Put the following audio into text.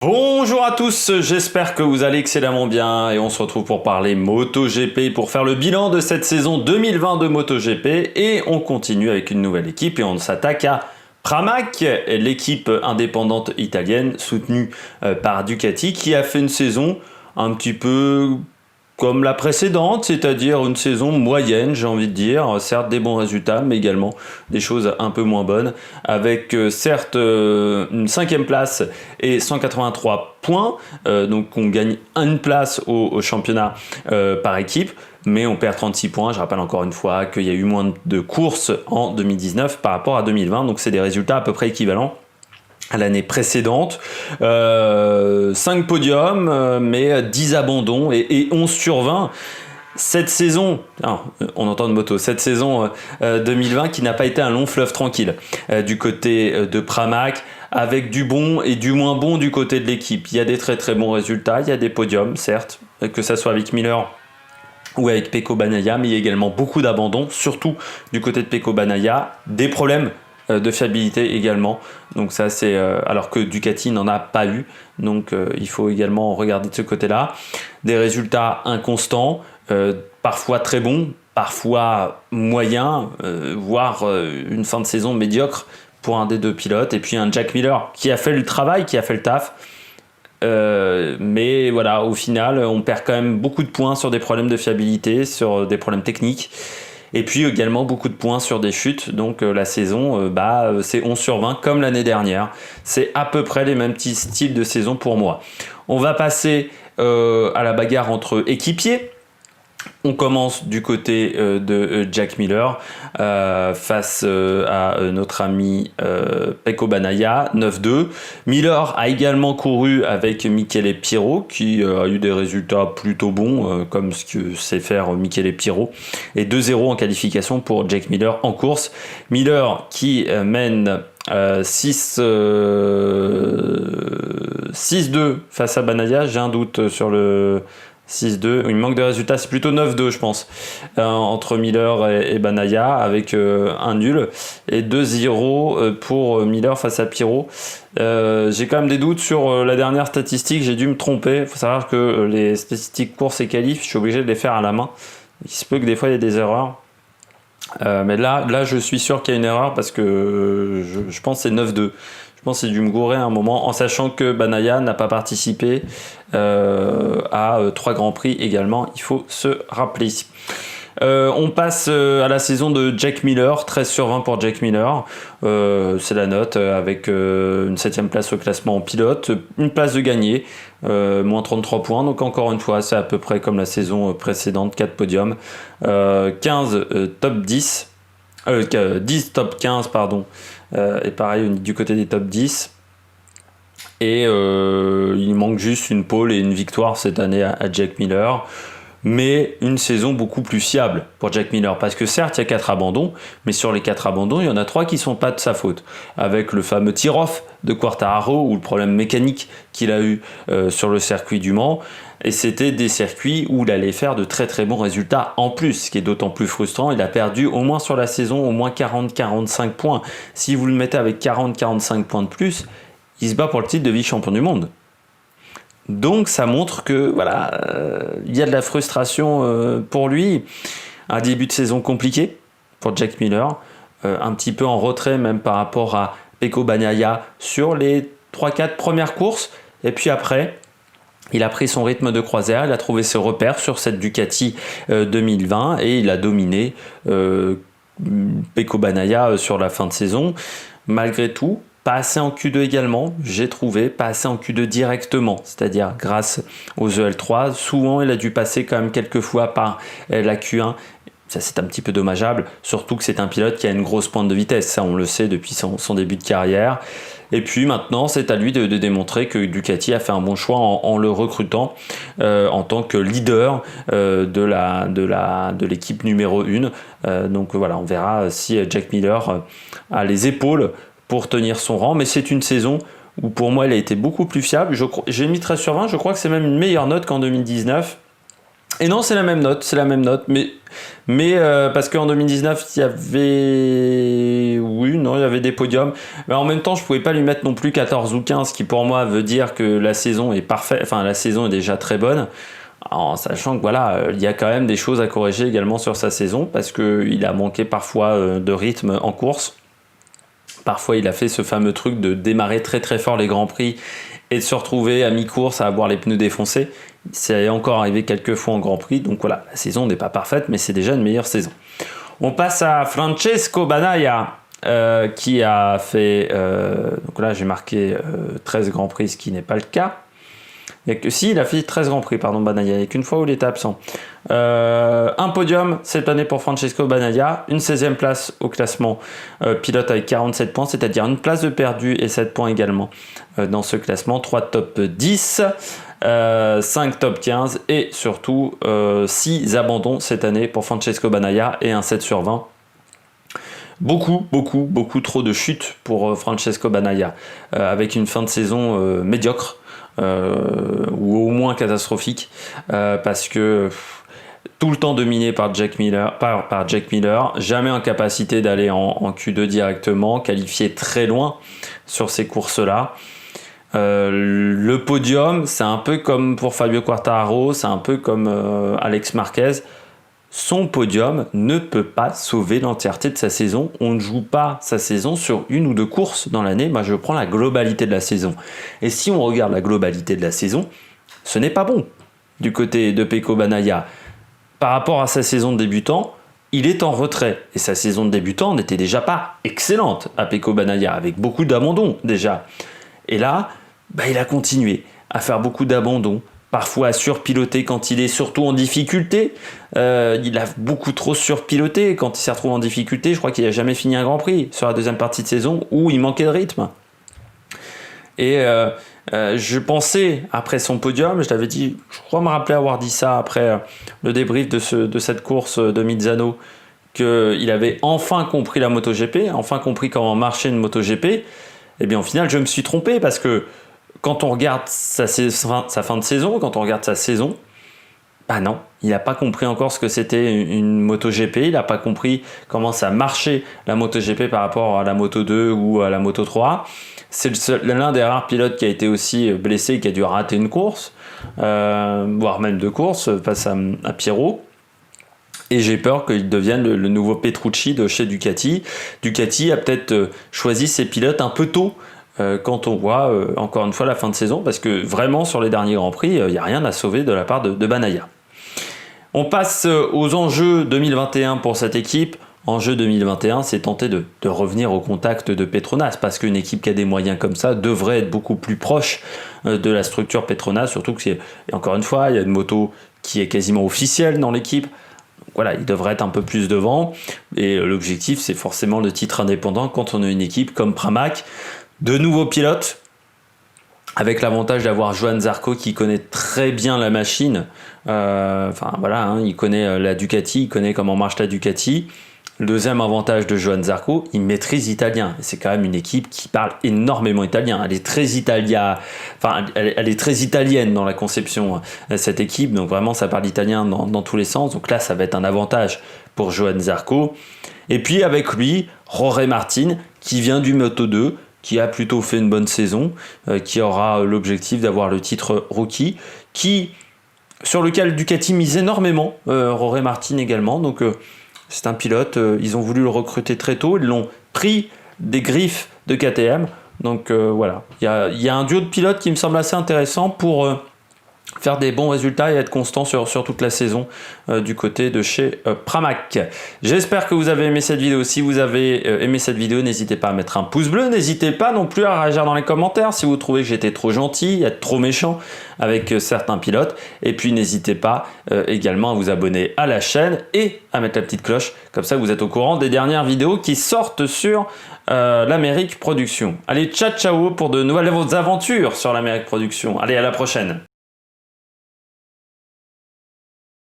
Bonjour à tous, j'espère que vous allez excellemment bien et on se retrouve pour parler MotoGP, pour faire le bilan de cette saison 2020 de MotoGP et on continue avec une nouvelle équipe et on s'attaque à Pramac, l'équipe indépendante italienne soutenue par Ducati qui a fait une saison un petit peu comme la précédente, c'est-à-dire une saison moyenne, j'ai envie de dire. Certes, des bons résultats, mais également des choses un peu moins bonnes. Avec certes une cinquième place et 183 points. Donc on gagne une place au championnat par équipe. Mais on perd 36 points. Je rappelle encore une fois qu'il y a eu moins de courses en 2019 par rapport à 2020. Donc c'est des résultats à peu près équivalents à l'année précédente. 5 podiums, mais 10 abandons et 11 sur 20. Cette saison, on entend de moto, cette saison 2020 qui n'a pas été un long fleuve tranquille du côté de Pramac, avec du bon et du moins bon du côté de l'équipe. Il y a des très très bons résultats, il y a des podiums, certes, que ça soit avec Miller ou avec Pecco Bagnaia, mais il y a également beaucoup d'abandons, surtout du côté de Pecco Bagnaia, des problèmes de fiabilité également. Donc ça c'est alors que Ducati n'en a pas eu. Donc il faut également regarder de ce côté-là. Des résultats inconstants, parfois très bons, parfois moyens, voire une fin de saison médiocre pour un des deux pilotes. Et puis un Jack Miller qui a fait le travail, qui a fait le taf. Mais voilà, au final, on perd quand même beaucoup de points sur des problèmes de fiabilité, sur des problèmes techniques. Et puis également beaucoup de points sur des chutes. Donc la saison, c'est 11 sur 20 comme l'année dernière. C'est à peu près les mêmes petits styles de saison pour moi. On va passer à la bagarre entre équipiers. On commence du côté de Jack Miller face à notre ami Pecco Bagnaia, 9-2. Miller a également couru avec Michele Pirro qui a eu des résultats plutôt bons comme ce que sait faire Michele Pirro. Et 2-0 en qualification pour Jack Miller en course. Miller qui mène 6-2 face à Bagnaia. J'ai un doute sur le 6-2, il manque de résultats, c'est plutôt 9-2 je pense, entre Miller et Bagnaia avec un nul et 2-0 pour Miller face à Pirro. J'ai quand même des doutes sur la dernière statistique, j'ai dû me tromper. Il faut savoir que les statistiques courses et qualifs, je suis obligé de les faire à la main. Il se peut que des fois il y ait des erreurs. Mais là, je suis sûr qu'il y a une erreur parce que je pense que c'est 9-2. Je pense que c'est dû me gourer à un moment, en sachant que Bagnaia n'a pas participé à 3 Grands Prix également, il faut se rappeler. On passe à la saison de Jack Miller, 13 sur 20 pour Jack Miller. C'est la note avec une 7ème place au classement en pilote, une place de gagné, moins 33 points. Donc encore une fois, c'est à peu près comme la saison précédente, 4 podiums, 15 top 10, 10 top 15 pardon. Et pareil du côté des top 10. Et il manque juste une pole et une victoire cette année à Jack Miller. Mais une saison beaucoup plus fiable pour Jack Miller. Parce que certes, il y a 4 abandons, mais sur les 4 abandons, il y en a 3 qui ne sont pas de sa faute. Avec le fameux tir-off de Quartararo ou le problème mécanique qu'il a eu sur le circuit du Mans. Et c'était des circuits où il allait faire de très très bons résultats en plus, ce qui est d'autant plus frustrant. Il a perdu au moins sur la saison au moins 40-45 points. Si vous le mettez avec 40-45 points de plus, il se bat pour le titre de vice-champion du monde. Donc ça montre que voilà, il y a de la frustration pour lui. Un début de saison compliqué pour Jack Miller, un petit peu en retrait même par rapport à Pecco Bagnaia sur les 3-4 premières courses. Et puis après, il a pris son rythme de croisière, il a trouvé ses repères sur cette Ducati 2020 et il a dominé Pecco Bagnaia sur la fin de saison. Malgré tout, pas assez en Q2 également, j'ai trouvé, pas assez en Q2 directement, c'est-à-dire grâce aux EL3. Souvent, il a dû passer quand même quelques fois par la Q1. Ça, c'est un petit peu dommageable, surtout que c'est un pilote qui a une grosse pointe de vitesse. Ça, on le sait depuis son début de carrière. Et puis maintenant, c'est à lui de démontrer que Ducati a fait un bon choix en le recrutant en tant que leader de l'équipe numéro 1. Donc voilà, on verra si Jack Miller a les épaules pour tenir son rang. Mais c'est une saison où pour moi, elle a été beaucoup plus fiable. J'ai mis 13 sur 20, je crois que c'est même une meilleure note qu'en 2019. Et non, c'est la même note, mais parce qu'en 2019, il y avait... Oui, non, il y avait des podiums, mais en même temps, je pouvais pas lui mettre non plus 14 ou 15, ce qui pour moi veut dire que la saison est parfaite, enfin la saison est déjà très bonne, en sachant que voilà, il y a quand même des choses à corriger également sur sa saison, parce qu'il a manqué parfois de rythme en course. Parfois, il a fait ce fameux truc de démarrer très très fort les Grands Prix et de se retrouver à mi-course à avoir les pneus défoncés. C'est encore arrivé quelques fois en Grand Prix, donc voilà, la saison n'est pas parfaite, mais c'est déjà une meilleure saison. On passe à Francesco Bagnaia, qui a fait, donc là j'ai marqué 13 Grands Prix, ce qui n'est pas le cas. Il a fait 13 Grands Prix, pardon, Bagnaia, il n'y a qu'une fois où il était absent. Un podium cette année pour Francesco Bagnaia, une 16e place au classement pilote avec 47 points, c'est-à-dire une place de perdu et 7 points également dans ce classement, 3 top 10, 5 top 15 et surtout 6 abandons cette année pour Francesco Bagnaia et un 7 sur 20. Beaucoup trop de chutes pour Francesco Bagnaia, avec une fin de saison médiocre. Ou au moins catastrophique, parce que tout le temps dominé par Jack Miller, jamais en capacité d'aller en Q2 directement, qualifié très loin sur ces courses-là. Le podium, c'est un peu comme pour Fabio Quartararo, c'est un peu comme Alex Marquez. Son podium ne peut pas sauver l'entièreté de sa saison. On ne joue pas sa saison sur une ou deux courses dans l'année. Moi, je prends la globalité de la saison. Et si on regarde la globalité de la saison, ce n'est pas bon du côté de Pecco Bagnaia. Par rapport à sa saison de débutant, il est en retrait. Et sa saison de débutant n'était déjà pas excellente à Pecco Bagnaia, avec beaucoup d'abandons déjà. Et là, il a continué à faire beaucoup d'abandons, parfois à surpiloter quand il est surtout en difficulté. Il a beaucoup trop surpiloté quand il s'est retrouvé en difficulté. Je crois qu'il n'a jamais fini un Grand Prix sur la deuxième partie de saison où il manquait de rythme. Et je pensais, après son podium, je l'avais dit, je crois me rappeler avoir dit ça après le débrief de cette course de Misano, qu'il avait enfin compris la MotoGP, enfin compris comment marchait une MotoGP. Et bien au final, je me suis trompé parce que quand on regarde sa fin de saison, quand on regarde sa saison, non, il n'a pas compris encore ce que c'était une MotoGP, il n'a pas compris comment ça marchait la MotoGP par rapport à la Moto 2 ou à la Moto 3. C'est l'un des rares pilotes qui a été aussi blessé et qui a dû rater une course, voire même deux courses face à Pirro. Et j'ai peur qu'il devienne le nouveau Petrucci de chez Ducati. Ducati a peut-être choisi ses pilotes un peu tôt, quand on voit encore une fois la fin de saison, parce que vraiment sur les derniers Grands Prix, il n'y a rien à sauver de la part de Bagnaia. On passe aux enjeux 2021 pour cette équipe. Enjeu 2021, c'est tenter de revenir au contact de Petronas, parce qu'une équipe qui a des moyens comme ça devrait être beaucoup plus proche de la structure Petronas, surtout que encore une fois, il y a une moto qui est quasiment officielle dans l'équipe. Voilà, il devrait être un peu plus devant, et l'objectif c'est forcément le titre indépendant quand on a une équipe comme Pramac. De nouveaux pilotes, avec l'avantage d'avoir Johann Zarco qui connaît très bien la machine. Il connaît la Ducati, il connaît comment marche la Ducati. Le deuxième avantage de Johann Zarco, il maîtrise l'italien. C'est quand même une équipe qui parle énormément italien. Elle est très elle est très italienne dans la conception, cette équipe. Donc vraiment, ça parle italien dans tous les sens. Donc là, ça va être un avantage pour Johann Zarco. Et puis avec lui, Jorge Martin, qui vient du Moto 2, qui a plutôt fait une bonne saison, qui aura l'objectif d'avoir le titre rookie, sur lequel Ducati mise énormément, Jorge Martin également. Donc c'est un pilote, ils ont voulu le recruter très tôt, ils l'ont pris des griffes de KTM. Donc voilà, il y a un duo de pilotes qui me semble assez intéressant pour faire des bons résultats et être constant sur toute la saison du côté de chez Pramac. J'espère que vous avez aimé cette vidéo. Si vous avez aimé cette vidéo, n'hésitez pas à mettre un pouce bleu. N'hésitez pas non plus à réagir dans les commentaires si vous trouvez que j'étais trop gentil, être trop méchant avec certains pilotes. Et puis n'hésitez pas également à vous abonner à la chaîne et à mettre la petite cloche. Comme ça, vous êtes au courant des dernières vidéos qui sortent sur l'Amérique Production. Allez, ciao pour de nouvelles aventures sur l'Amérique Production. Allez, à la prochaine.